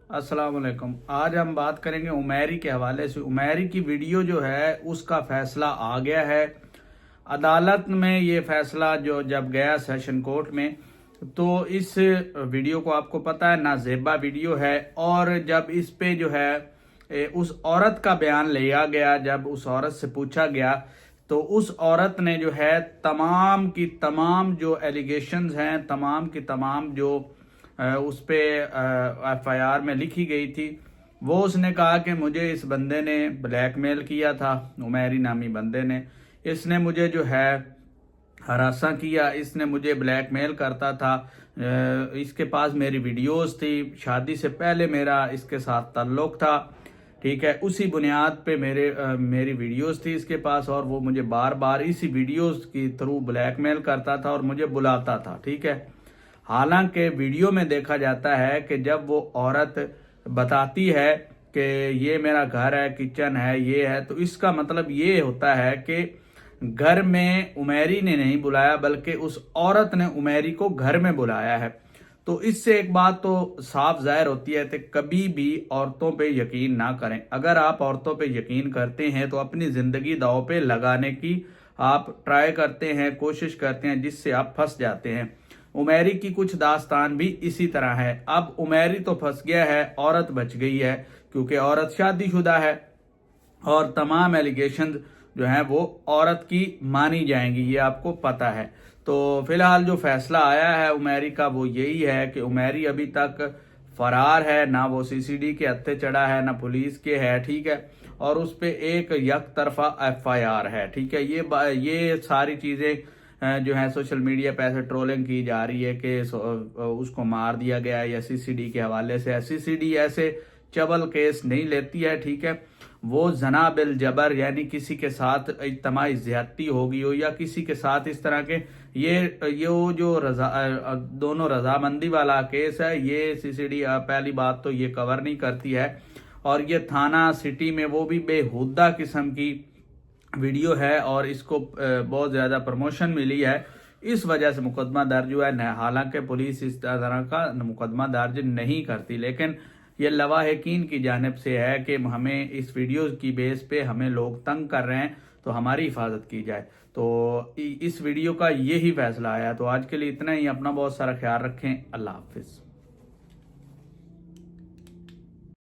अस्सलाम वालेकुम। आज हम बात करेंगे उमैरी के हवाले से। उमैरी की वीडियो जो है उसका फैसला आ गया है अदालत में। ये फैसला जो जब गया सेशन कोर्ट में, तो इस वीडियो को आपको पता है नाजेबा वीडियो है। और जब इस पे जो है उस औरत का बयान लिया गया, जब उस औरत से पूछा गया, तो उस औरत ने जो है तमाम की तमाम जो एलिगेशंस हैं, तमाम की तमाम जो उस पे FIR में लिखी गई थी, वो उसने कहा कि मुझे इस बंदे ने ब्लैकमेल किया था, उमैरी नामी बंदे ने। इसने मुझे जो है हरासा किया, इसने मुझे ब्लैकमेल करता था। इसके पास मेरी वीडियोस थी, शादी से पहले मेरा इसके साथ ताल्लुक था, ठीक है। उसी बुनियाद पे मेरी वीडियोस थी इसके पास, और वो मुझे बार बार इसी वीडियोस की थ्रू ब्लैकमेल करता था और मुझे बुलाता था, ठीक है। हालांकि वीडियो में देखा जाता है कि जब वो औरत बताती है कि ये मेरा घर है, किचन है, ये है, तो इसका मतलब ये होता है कि घर में उमैरी ने नहीं बुलाया, बल्कि उस औरत ने उमैरी को घर में बुलाया है। तो इससे एक बात तो साफ जाहिर होती है कि कभी भी औरतों पे यकीन ना करें। अगर आप औरतों पे यकीन करते हैं तो अपनी जिंदगी दांव पे लगाने की आप ट्राई करते हैं, कोशिश करते हैं, जिससे आप फंस जाते हैं। उमैरी की कुछ दास्तान भी इसी तरह है। अब उमैरी तो फंस गया है, औरत बच गई है, क्योंकि औरत शादीशुदा है और तमाम एलिगेशन जो हैं वो औरत की मानी जाएंगी, ये आपको पता है। तो फिलहाल जो फैसला आया है उमैरी का वो यही है कि उमैरी अभी तक फरार है, ना वो CCD के हत्थे चढ़ा है, ना पुलिस के है, ठीक है। और उस पे एक यक तरफा FIR है, ठीक है। ये सारी चीजें जो है सोशल मीडिया पे ऐसे ट्रोलिंग की जा रही है कि उसको मार दिया गया है या CCD के हवाले से। CCD ऐसे चबल केस नहीं लेती है, ठीक है। वो जना बिल जबर, यानी किसी के साथ इज्तमाई ज्यादती होगी हो या किसी के साथ इस तरह के ये वो जो दोनों रजामंदी वाला केस है, ये CCD पहली बात तो ये कवर नहीं करती है। और ये थाना सिटी में वो भी बेहुदा किस्म की वीडियो है और इसको बहुत ज्यादा प्रमोशन मिली है, इस वजह से मुकदमा दर्ज हुआ है। हालांकि पुलिस इस तरह का मुकदमा दर्ज नहीं करती, लेकिन ये लवाहिकीन की जानिब से है कि हमें इस वीडियो की बेस पे हमें लोग तंग कर रहे हैं, तो हमारी हिफाजत की जाए। तो इस वीडियो का यही फैसला आया। तो आज के लिए इतना ही। अपना बहुत सारा ख्याल रखें। अल्लाह हाफिज।